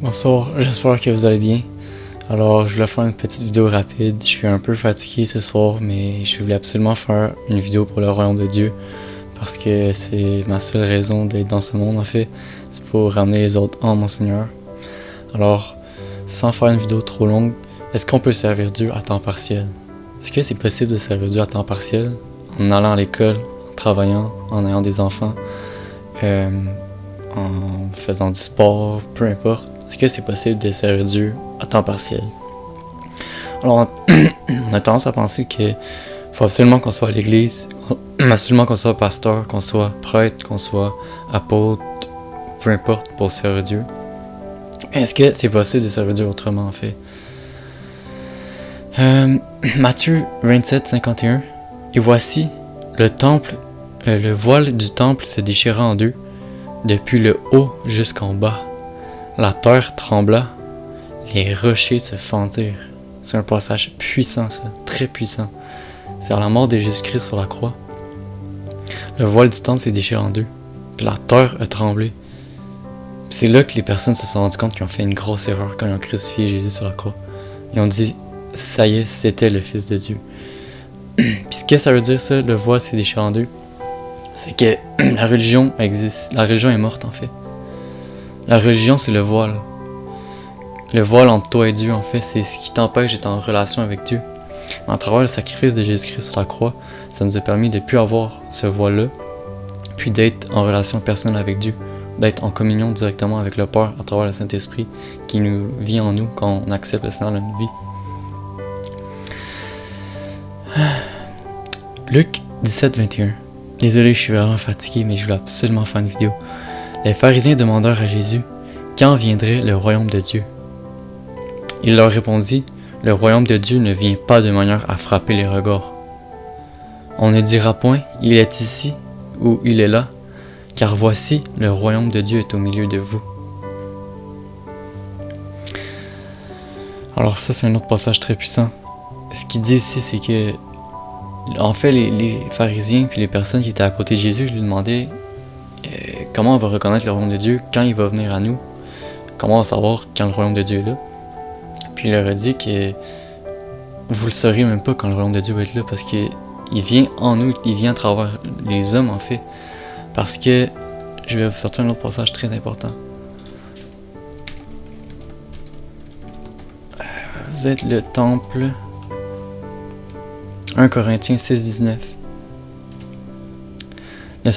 Bonsoir, j'espère que vous allez bien. Alors, je voulais faire une petite vidéo rapide. Je suis un peu fatigué ce soir, mais je voulais absolument faire une vidéo pour le royaume de Dieu parce que c'est ma seule raison d'être dans ce monde en fait. C'est pour ramener les autres en mon Seigneur. Alors, sans faire une vidéo trop longue, est-ce qu'on peut servir Dieu à temps partiel? Est-ce que c'est possible de servir Dieu à temps partiel en allant à l'école, en travaillant, en ayant des enfants, en faisant du sport, peu importe? Est-ce que c'est possible de servir Dieu à temps partiel? Alors, on a tendance à penser qu'il faut absolument qu'on soit à l'église, absolument qu'on soit pasteur, qu'on soit prêtre, qu'on soit apôtre, peu importe, pour servir Dieu. Est-ce que c'est possible de servir Dieu autrement, en fait? Matthieu 27, 51. Et voici, le voile du temple se déchira en deux, depuis le haut jusqu'en bas. La terre trembla, les rochers se fendirent. C'est un passage puissant, ça, très puissant. C'est à la mort de Jésus-Christ sur la croix. Le voile du temple s'est déchiré en deux, puis la terre a tremblé. Puis c'est là que les personnes se sont rendues compte qu'ils ont fait une grosse erreur quand ils ont crucifié Jésus sur la croix. Ils ont dit, ça y est, c'était le Fils de Dieu. Puis ce que ça veut dire, ça, le voile s'est déchiré en deux, c'est que la religion existe. La religion est morte, en fait. La religion, c'est le voile. Le voile entre toi et Dieu, en fait, c'est ce qui t'empêche d'être en relation avec Dieu. À travers le sacrifice de Jésus-Christ sur la croix, ça nous a permis de ne plus avoir ce voile-là, puis d'être en relation personnelle avec Dieu, d'être en communion directement avec le Père à travers le Saint-Esprit qui nous vit en nous quand on accepte le Seigneur dans notre vie. Luc 17, 21. Désolé, je suis vraiment fatigué, mais je voulais absolument faire une vidéo. Les pharisiens demandèrent à Jésus quand viendrait le royaume de Dieu. Il leur répondit, le royaume de Dieu ne vient pas de manière à frapper les regards. On ne dira point, il est ici ou il est là, car voici, le royaume de Dieu est au milieu de vous. Alors ça, c'est un autre passage très puissant. Ce qu'il dit ici, c'est que, en fait, les pharisiens puis les personnes qui étaient à côté de Jésus lui demandaient comment on va reconnaître le royaume de Dieu, quand il va venir à nous, comment on va savoir quand le royaume de Dieu est là. Puis il leur a dit que vous le saurez même pas quand le royaume de Dieu va être là, parce qu'il vient en nous, il vient à travers les hommes en fait. Parce que, je vais vous sortir un autre passage très important. Vous êtes le temple. 1 Corinthiens 6, 19. Ne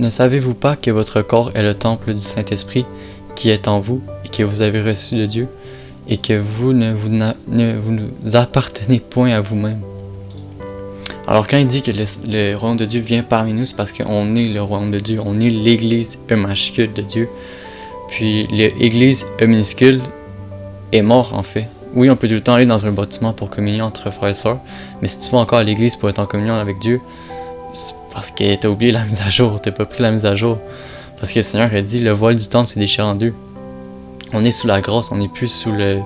savez-vous pas que votre corps est le temple du Saint-Esprit qui est en vous et que vous avez reçu de Dieu et que vous ne vous appartenez point à vous-même? Alors quand il dit que le royaume de Dieu vient parmi nous, c'est parce qu'on est le royaume de Dieu, on est l'église E majuscule de Dieu. Puis l'église E minuscule est mort en fait. Oui, on peut tout le temps aller dans un bâtiment pour communier entre frères et sœurs, mais si tu vas encore à l'église pour être en communion avec Dieu, c'est parce que t'as oublié la mise à jour, t'as pas pris la mise à jour. Parce que le Seigneur a dit, le voile du temple s'est déchiré en deux. On est sous la grâce, on n'est plus sous le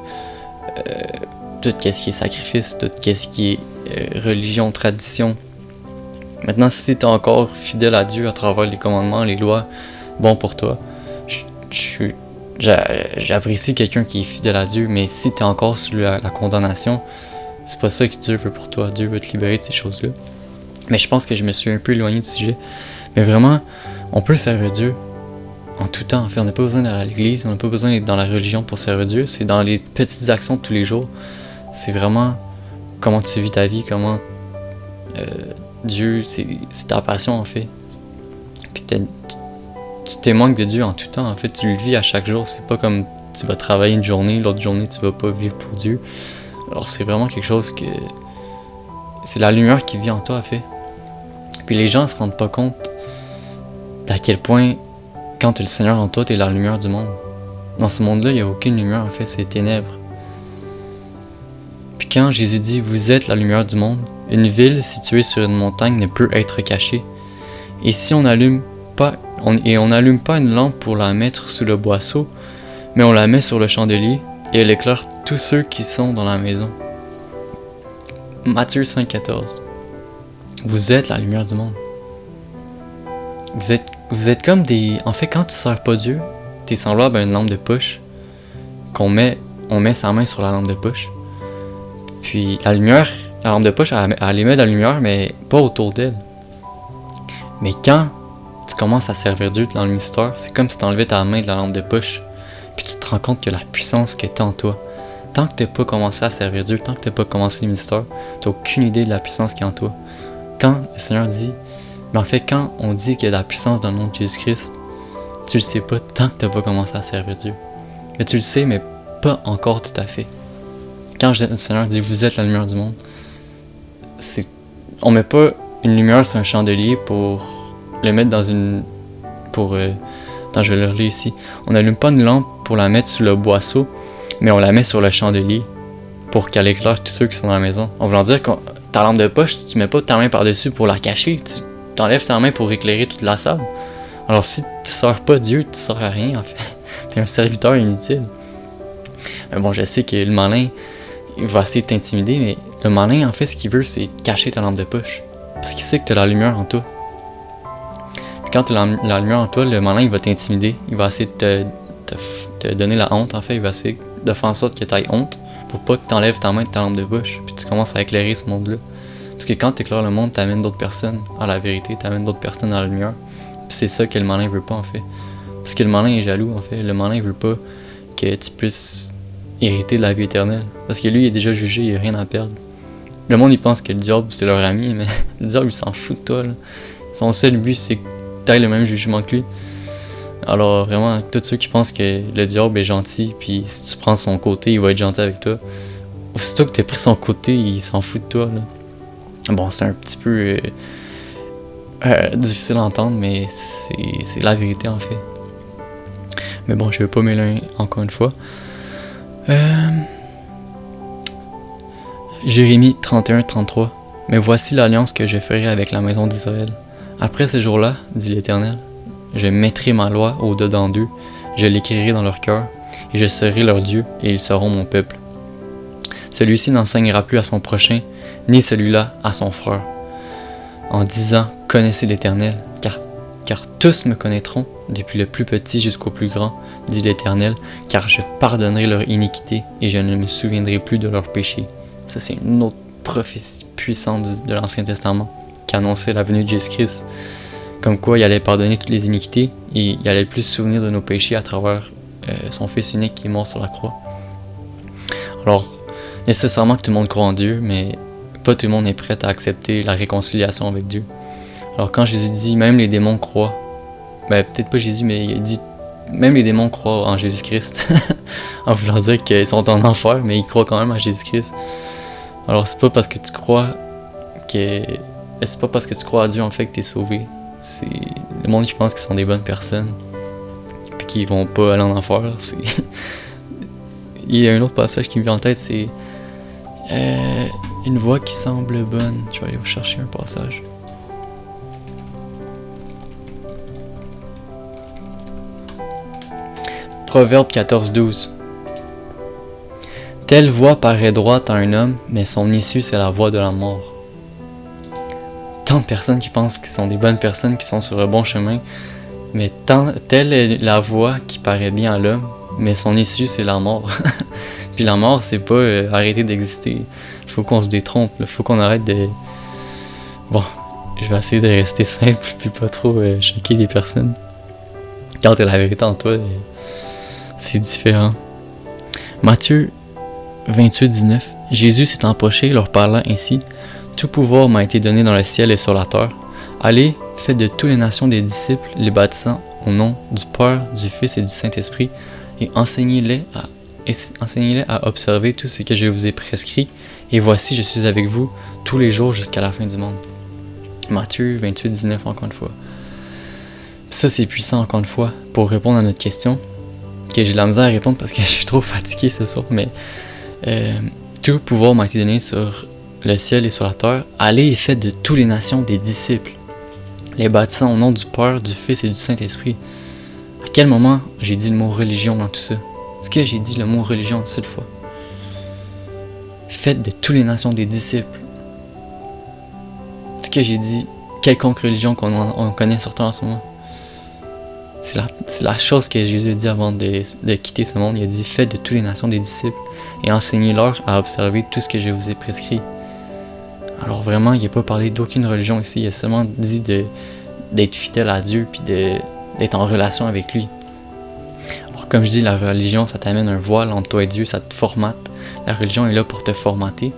tout ce qui est sacrifice, tout ce qui est religion, tradition. Maintenant, si tu es encore fidèle à Dieu à travers les commandements, les lois, bon pour toi. J'apprécie quelqu'un qui est fidèle à Dieu, mais si tu es encore sous la condamnation, c'est pas ça que Dieu veut pour toi. Dieu veut te libérer de ces choses-là. Mais je pense que je me suis un peu éloigné du sujet. Mais vraiment, on peut servir Dieu en tout temps. En fait, on n'a pas besoin d'aller à l'église, on n'a pas besoin d'être dans la religion pour servir Dieu. C'est dans les petites actions de tous les jours. C'est vraiment comment tu vis ta vie, comment Dieu, c'est ta passion en fait. Puis tu témoignes de Dieu en tout temps. En fait, tu le vis à chaque jour. C'est pas comme tu vas travailler une journée, l'autre journée tu vas pas vivre pour Dieu. Alors c'est vraiment quelque chose que c'est la lumière qui vit en toi en fait. Puis les gens se rendent pas compte d'à quel point quand tu es le Seigneur en toi, tu es la lumière du monde. Dans ce monde-là, il n'y a aucune lumière en fait, c'est ténèbres. Puis quand Jésus dit « Vous êtes la lumière du monde », une ville située sur une montagne ne peut être cachée. Et si on n'allume pas, on n'allume pas une lampe pour la mettre sous le boisseau, mais on la met sur le chandelier et elle éclaire tous ceux qui sont dans la maison. Matthieu 5, 14. Vous êtes la lumière du monde. Vous êtes comme des... En fait, quand tu ne sers pas Dieu, t'es semblable à une lampe de poche. on met sa main sur la lampe de poche. Puis la lampe de poche, elle émet de la lumière, mais pas autour d'elle. Mais quand tu commences à servir Dieu dans le mystère, c'est comme si tu enlevais ta main de la lampe de poche, puis tu te rends compte que la puissance que tu as en toi, tant que tu n'as pas commencé à servir Dieu, tant que tu n'as pas commencé le mystère, tu n'as aucune idée de la puissance qui est en toi. Quand le Seigneur dit, mais en fait, quand on dit qu'il y a de la puissance dans le nom de Jésus-Christ, tu le sais pas tant que tu n'as pas commencé à servir Dieu. Mais tu le sais, mais pas encore tout à fait. Quand le Seigneur dit, vous êtes la lumière du monde, on met pas une lumière sur un chandelier pour le mettre dans une... Attends, je vais le relire ici. On n'allume pas une lampe pour la mettre sous le boisseau, mais on la met sur le chandelier pour qu'elle éclaire tous ceux qui sont dans la maison. En voulant dire que ta lampe de poche, tu mets pas ta main par-dessus pour la cacher, tu t'enlèves ta main pour éclairer toute la salle. Alors si tu sers pas Dieu, tu sers à rien en fait. T'es un serviteur inutile. Mais bon, je sais que le malin, il va essayer de t'intimider, mais le malin, en fait, ce qu'il veut, c'est cacher ta lampe de poche. Parce qu'il sait que tu as la lumière en toi. Puis quand tu as la lumière en toi, le malin, il va t'intimider. Il va essayer de te donner la honte, en fait. Il va essayer de faire en sorte que tu aies honte pour pas que tu enlèves ta main de ta lampe de poche. Puis tu commences à éclairer ce monde-là. Parce que quand tu éclaires le monde, tu amènes d'autres personnes à la vérité, tu amènes d'autres personnes à la lumière. Puis c'est ça que le malin veut pas, en fait. Parce que le malin est jaloux, en fait. Le malin veut pas que tu puisses hériter de la vie éternelle. Parce que lui, il est déjà jugé, il a rien à perdre. Le monde, il pense que le diable, c'est leur ami, mais le diable, il s'en fout de toi, là. Son seul but, c'est que tu aies le même jugement que lui. Alors, vraiment, tous ceux qui pensent que le diable est gentil, puis si tu prends son côté, il va être gentil avec toi. Aussitôt que tu as pris son côté, il s'en fout de toi, là. Bon, c'est un petit peu difficile à entendre, mais c'est la vérité, en fait. Mais bon, je vais pas mêler encore une fois. Jérémie 31-33. Mais voici l'alliance que je ferai avec la maison d'Israël. Après ces jours-là, dit l'Éternel, je mettrai ma loi au-dedans d'eux, je l'écrirai dans leur cœur, et je serai leur Dieu, et ils seront mon peuple. Celui-ci n'enseignera plus à son prochain, ni celui-là à son frère, en disant, connaissez l'Éternel, car tous me connaîtront, depuis le plus petit jusqu'au plus grand, dit l'Éternel, car je pardonnerai leur iniquité, et je ne me souviendrai plus de leurs péchés. Ça, c'est une autre prophétie puissante de l'Ancien Testament qui annonçait la venue de Jésus-Christ. Comme quoi, il allait pardonner toutes les iniquités et il allait plus se souvenir de nos péchés à travers son Fils unique qui est mort sur la croix. Alors, nécessairement que tout le monde croit en Dieu, mais pas tout le monde est prêt à accepter la réconciliation avec Dieu. Alors, quand Jésus dit « même les démons croient », ben peut-être pas Jésus, mais il dit « même les démons croient en Jésus-Christ », en voulant dire qu'ils sont en enfer, mais ils croient quand même à Jésus-Christ. Alors c'est pas parce que tu crois à Dieu en fait que t'es sauvé. C'est le monde qui pense qu'ils sont des bonnes personnes puis qu'ils vont pas aller en enfer. Il y a un autre passage qui me vient en tête, c'est une voix qui semble bonne. Je vais aller chercher un passage. Proverbe 14-12. Telle voie paraît droite à un homme, mais son issue, c'est la voie de la mort. Tant de personnes qui pensent qu'ils sont des bonnes personnes, qui sont sur le bon chemin, mais telle est la voie qui paraît bien à l'homme, mais son issue, c'est la mort. Puis la mort, c'est pas arrêter d'exister. Il faut qu'on se détrompe, il faut qu'on arrête de... Bon, je vais essayer de rester simple, puis pas trop choquer les personnes. Quand t'as la vérité en toi, c'est différent. Matthieu 28-19. Jésus s'est empoché, leur parlant ainsi. Tout pouvoir m'a été donné dans le ciel et sur la terre. Allez, faites de toutes les nations des disciples, les baptisant au nom du Père, du Fils et du Saint-Esprit, et enseignez-les à observer tout ce que je vous ai prescrit. Et voici, je suis avec vous tous les jours jusqu'à la fin du monde. Matthieu 28-19, encore une fois. Ça, c'est puissant, encore une fois, pour répondre à notre question. Que j'ai de la misère à répondre parce que je suis trop fatigué ce soir, mais tout pouvoir m'a été donné sur le ciel et sur la terre. Allez et faites de toutes les nations des disciples, les baptisant au nom du Père, du Fils et du Saint-Esprit. À quel moment j'ai dit le mot religion dans tout ça? Est-ce que j'ai dit le mot religion une seule fois? Faites de toutes les nations des disciples. Est-ce que j'ai dit quelconque religion qu'on connaît surtout en ce moment? C'est la chose que Jésus a dit avant de quitter ce monde. Il a dit, faites de toutes les nations des disciples et enseignez-leur à observer tout ce que je vous ai prescrit. Alors vraiment, il n'a pas parlé d'aucune religion ici. Il a seulement dit d'être fidèle à Dieu puis d'être en relation avec lui. Alors comme je dis, la religion, ça t'amène un voile entre toi et Dieu, ça te formate. La religion est là pour te formater.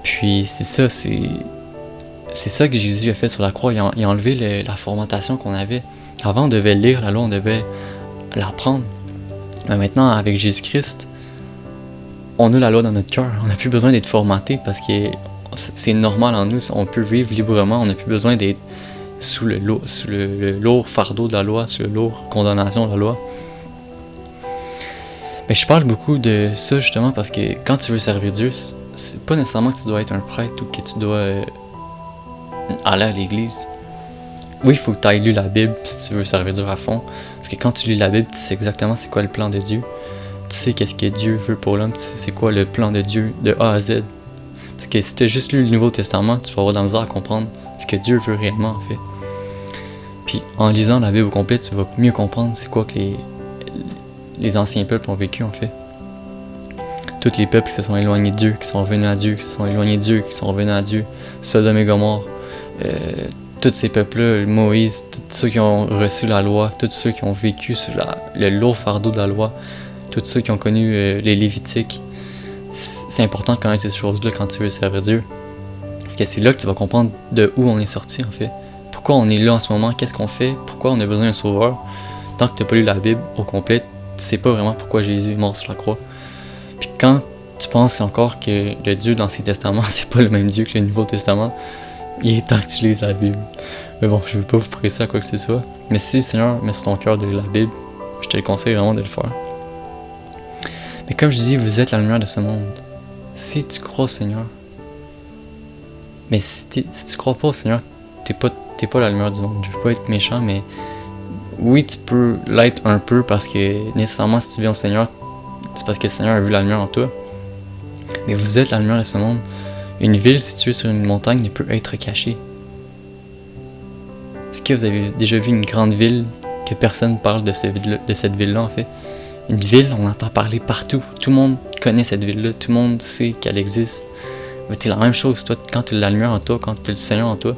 Puis c'est ça que Jésus a fait sur la croix. Il a enlevé la formatation qu'on avait. Avant, on devait lire la loi, on devait l'apprendre. Mais maintenant, avec Jésus-Christ, on a la loi dans notre cœur. On n'a plus besoin d'être formaté parce que c'est normal en nous. On peut vivre librement. On n'a plus besoin d'être sous le lourd fardeau de la loi, sous le lourd condamnation de la loi. Mais je parle beaucoup de ça justement parce que quand tu veux servir Dieu, c'est pas nécessairement que tu dois être un prêtre ou que tu dois aller à l'église. Oui, il faut que tu ailles lire la Bible si tu veux servir Dieu à fond. Parce que quand tu lis la Bible, tu sais exactement c'est quoi le plan de Dieu. Tu sais qu'est-ce que Dieu veut pour l'homme. Tu sais c'est quoi le plan de Dieu de A à Z. Parce que si tu as juste lu le Nouveau Testament, tu vas avoir de la misère à comprendre ce que Dieu veut réellement en fait. Puis en lisant la Bible au complet, tu vas mieux comprendre c'est quoi que les anciens peuples ont vécu en fait. Tous les peuples qui se sont éloignés de Dieu, qui sont revenus à Dieu, qui se sont éloignés de Dieu, qui sont revenus à Dieu. Sodome et Gomorrhe. Tous ces peuples-là, Moïse, tous ceux qui ont reçu la loi, tous ceux qui ont vécu sur le lourd fardeau de la loi, tous ceux qui ont connu les Lévitiques. C'est important de connaître ces choses-là quand tu veux servir Dieu. Parce que c'est là que tu vas comprendre de où on est sorti en fait. Pourquoi on est là en ce moment, qu'est-ce qu'on fait, pourquoi on a besoin d'un sauveur. Tant que tu n'as pas lu la Bible au complet, tu sais pas vraiment pourquoi Jésus est mort sur la croix. Puis quand tu penses encore que le Dieu dans l'Ancien Testament, c'est pas le même Dieu que le Nouveau Testament, il est temps que tu lises la Bible. Mais bon, je veux pas vous presser à quoi que ce soit. Mais si le Seigneur met sur ton cœur de lire la Bible, je te le conseille vraiment de le faire. Mais comme je dis, vous êtes la lumière de ce monde. Si tu crois au Seigneur, mais si tu crois pas au Seigneur, t'es pas la lumière du monde. Je veux pas être méchant, mais oui, tu peux l'être un peu parce que nécessairement, si tu viens au Seigneur, c'est parce que le Seigneur a vu la lumière en toi. Mais vous êtes la lumière de ce monde. Une ville située sur une montagne ne peut être cachée. Est-ce que vous avez déjà vu une grande ville que personne parle de cette ville-là en fait? Une ville, on entend parler partout. Tout le monde connaît cette ville-là. Tout le monde sait qu'elle existe. Mais c'est la même chose. Toi, quand tu as la lumière en toi, quand tu as le Seigneur en toi,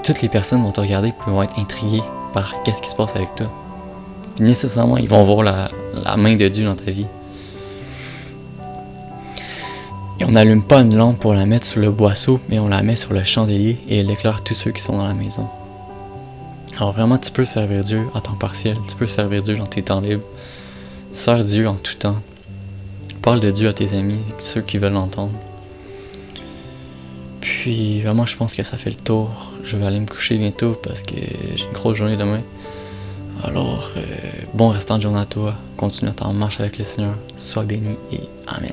toutes les personnes vont te regarder et vont être intriguées par qu'est-ce qui se passe avec toi. Puis nécessairement, ils vont voir la main de Dieu dans ta vie. Et on n'allume pas une lampe pour la mettre sur le boisseau, mais on la met sur le chandelier et elle éclaire tous ceux qui sont dans la maison. Alors vraiment, tu peux servir Dieu à temps partiel, tu peux servir Dieu dans tes temps libres. Sers Dieu en tout temps. Parle de Dieu à tes amis, ceux qui veulent l'entendre. Puis vraiment, je pense que ça fait le tour. Je vais aller me coucher bientôt parce que j'ai une grosse journée demain. Alors, bon restant de journée à toi. Continue à t'en marche avec le Seigneur. Sois béni et Amen.